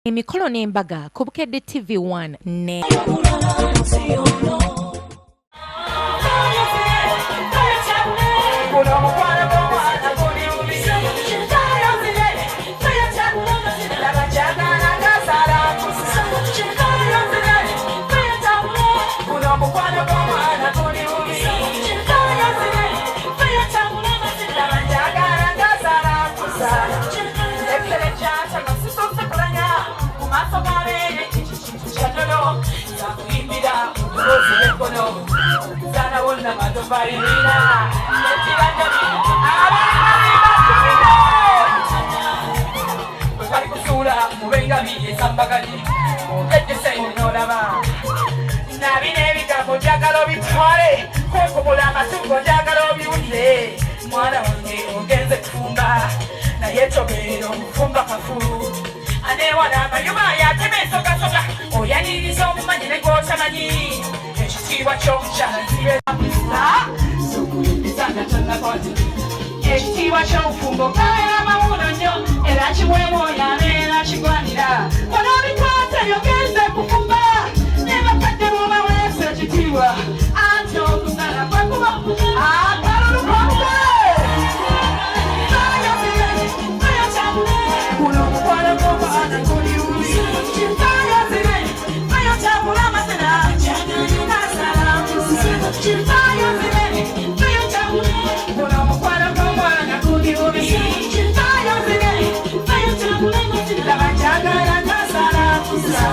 Emikolo n'embaga ku Bukedde TV1 ne ekitiibwa ky'obufumbo kabeera mawuno nnyo era kiwemu oyo abeera kigwanira onobikwata yogenze kufumba ne bakadde bwobawese ekitiibwa anti okusala kwekuba akalulukombe kuno omukwano gw'omwana guli luli kayozire kayotabula amasena nasalamusa kayozire kayotabula kuno omukwano gw'omwana guli luli kayozire kayotabula amasena labajagala nasalamusa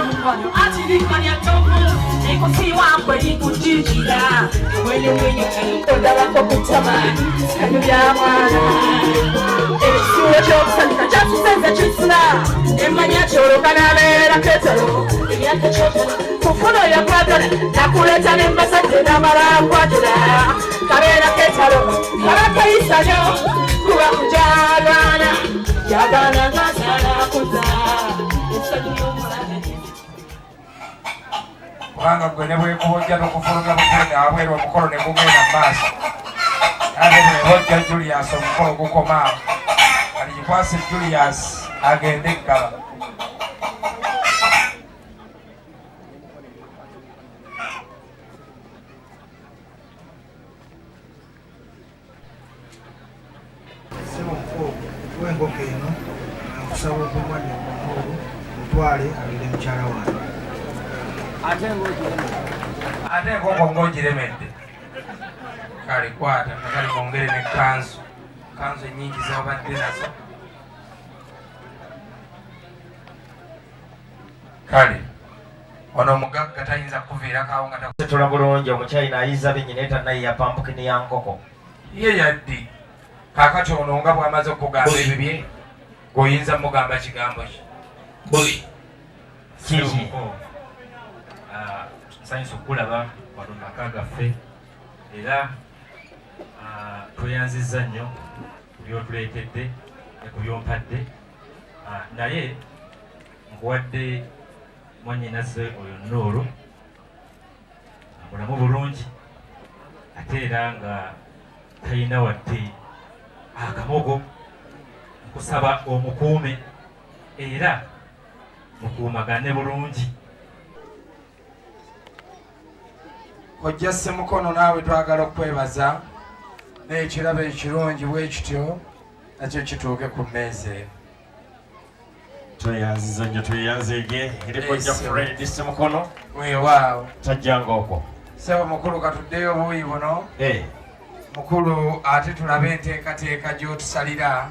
omukwano atirikanya tovu ekusiwambwe likujijira wenyuwenyu odabako kutama sanyu lya mwana ekisulo ky'okusanyuka kyatusenza kisuna emmanya kyoloka n'abeera ketalo emyaka kyotala kufuna yakwagala nakuleeta n'embasajja n'amala akwatula kabeera ketalo kabakayisanyo kuba kujalwana jagana ngasala kuza esanyu y'omulabe kubanga gwe ne bwekubojja n'okufulumya bugenda wabweru omukolo ne gugenda mu maaso ate bwebojja Julius omukolo gukoma aligikwase Julius agende eggaba wenkoko eno akusaba okumwanya omukulu mutwale abire mukyala wange ate enkoko ng'ogiremedde kale kwata nakali kongere ne kanzu ennyingi z'obadde nazo kale ono omugagga tayinza kuviirako awo nga setula bulungi omukyayina ayiza bennyina etanayiya pampukini ya nkoko ye yaddi kaakati ono nga bw'amaze okugamba ebibye gweoyinza mugamba kigambo ki buli kiki nsanyusa okulaba wano maka gaffe era tweyanzizza nnyo ku byotuleetedde ne ku byompadde naye nkuwadde mwannyinaze oyo Nuuru mulamu bulungi ate era nga talina wadde akamogo nkusaba omukuume era mukuumagane bulungi ojja Ssemukono naawe twagala okwebaza n'ekirabo ekirungi bwe kityo nakyo kituuke ku mmeeza eyo tweyanziza nnyo tweyanzeege erikojja Fred Ssemukono weewaawo tajjanga okwo ssebo mukulu katuddeyo obuuyi buno mukulu ate tulabe enteekateeka gy'otusalira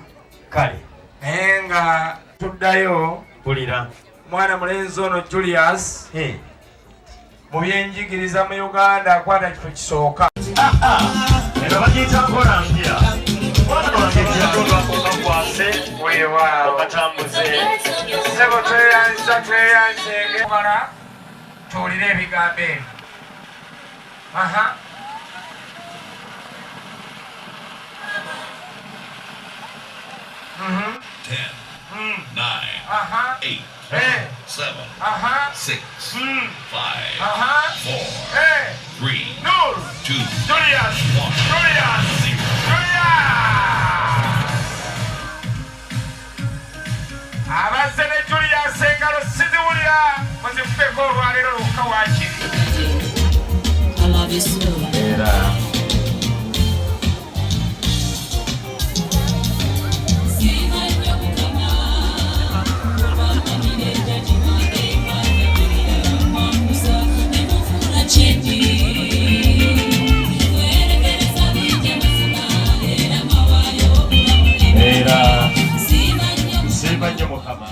kale naye nga tuddayo pulira mwana mulenzi ono Julius mu byenjigiriza mu Uganda akwata kifo kisooka eno bagiyita nkola mpya mwana wange kyatolwakokakwase weewaawo okatambuze ssebo tweyanzenge mala tuwulire ebigambo ebyo Mhm. 10, 9, 8, 7, 6, 5, 4, 3, Nuuru 2, Julius 1. abazze muzikufeko olwaleero lukka wakiri era siba nnyo Mukama.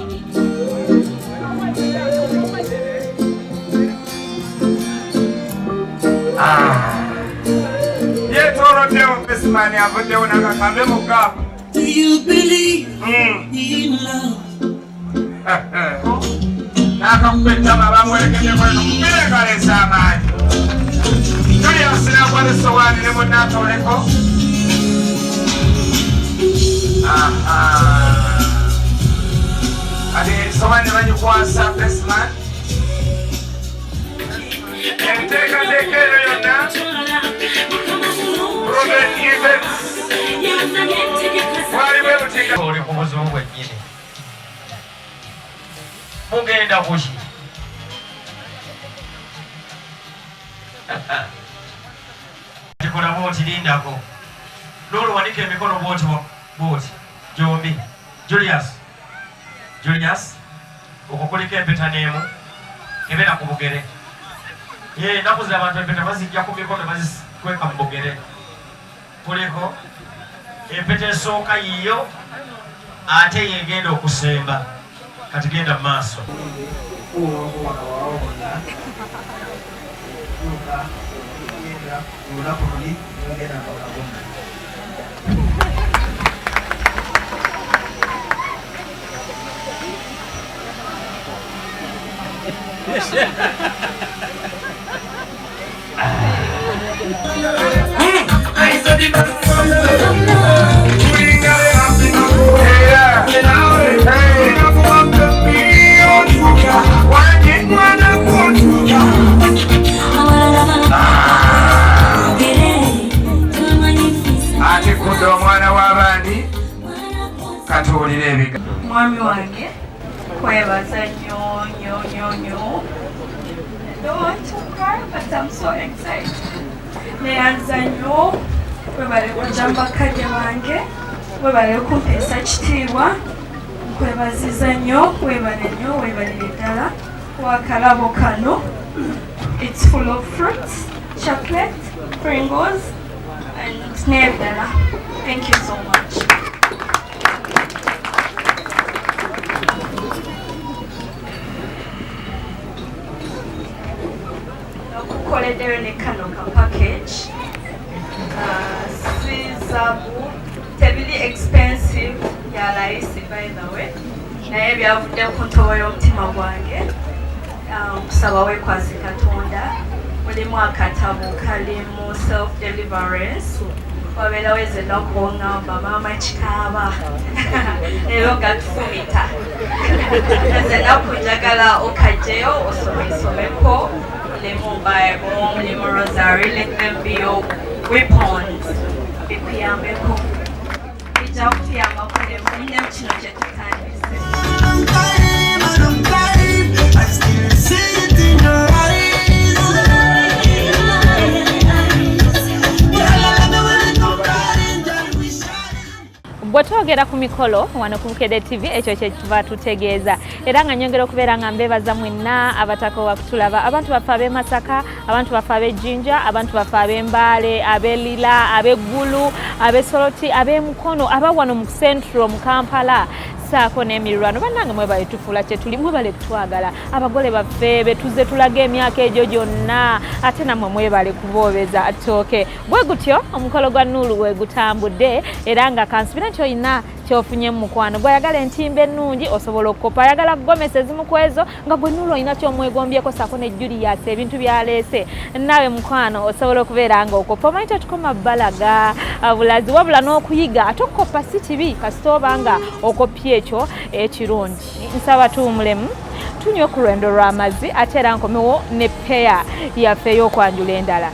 yeetooloddewo Besman avuddewo nakakambe mugamba nakakubetama bamwerekeddekweno kalesa amaanyi tulyasinakwana esowaani ne munaatoleko ati esowaani banyikwasa Besman enteekateeka eyo yonna Robert Evans waliwo ebutika oli ku buzibu bwennyini mugenda kuki tikolamu otilindako n'oluwanika emikono bwoti gyombi Julius okukuliko empeta n'emu ebeera ku bugere ennaku zi abantu empeta bazijja ku mikono bazikweka mu bugere kuliko empeta esooka yiyo ate yegenda okusemba kati genda mu maaso ati kudde omwana w'abaani katuwulire ebiga mwami wange kwebaza nnyo I don't want to cry but I'm so excited neyanza nnyo webale kujamba kadde wange webale kumpeesa kitiibwa nkwebaziza nnyo webale ddala wakalabo kano it's full of fruits chocolate Pringles and n'ebirala thank you so much. Kukoleddeyo ne kano ka package sizabu tebili expensive ya layisi by the way naye byavudde ku ntobo y'omutima gwange kusaba wekwasi Katonda mulimu akatabo kalimu self deliverance wabeerawo ezo ennaku oŋŋamba maama kikaaba leero gatufumita ezo ennaku njagala okajjeyo osomeko mulimu Bible mulimu rosary let them be your weapons bikuyambeko bijja kutuyambako ne kino kye tutandise bwe twogera ku mikolo wano ku Bukedde TV ekyo kye tuva tutegeeza era nga nyongera okubeera nga mbeebaza mwenna abatakoowa kutulaba abantu baffe ab'e Masaka abantu baffe ab'e Jinja abantu baffe ab'e Mbale ab'e Lira ab'e Ggulu ab'e Soroti ab'e Mukono aba wano mu Central mu Kampala saako n'emirirwano bannange mwebale tufuula kye tuli mwebale kutwagala abagole baffe betuze tulaga emyaka egyo gyonna ate nammwe mwebale kuboobeza ttooke bwe gutyo omukolo gwa Nuuru we gutambudde era nga kansibira nti olina kyofunye mu mukwano gw'ayagala entimba ennungi osobola okukopa ayagala kugomesa ezimu ku ezo nga gwe Nuuru olina kyomwegombyeko saako ne Julius ebintu byaleese naawe mukwano osobola okubeera nga okopa omanyi tetukoma bbalaga bulazi wabula n'okuyiga ate okukopa si kibi kasita oba nga okopye ekyo ekirungi nsaba tuwumulemu tunywe ku lwendo lw'amazzi ate era nkomewo ne peya yaffe ey'okwanjula endala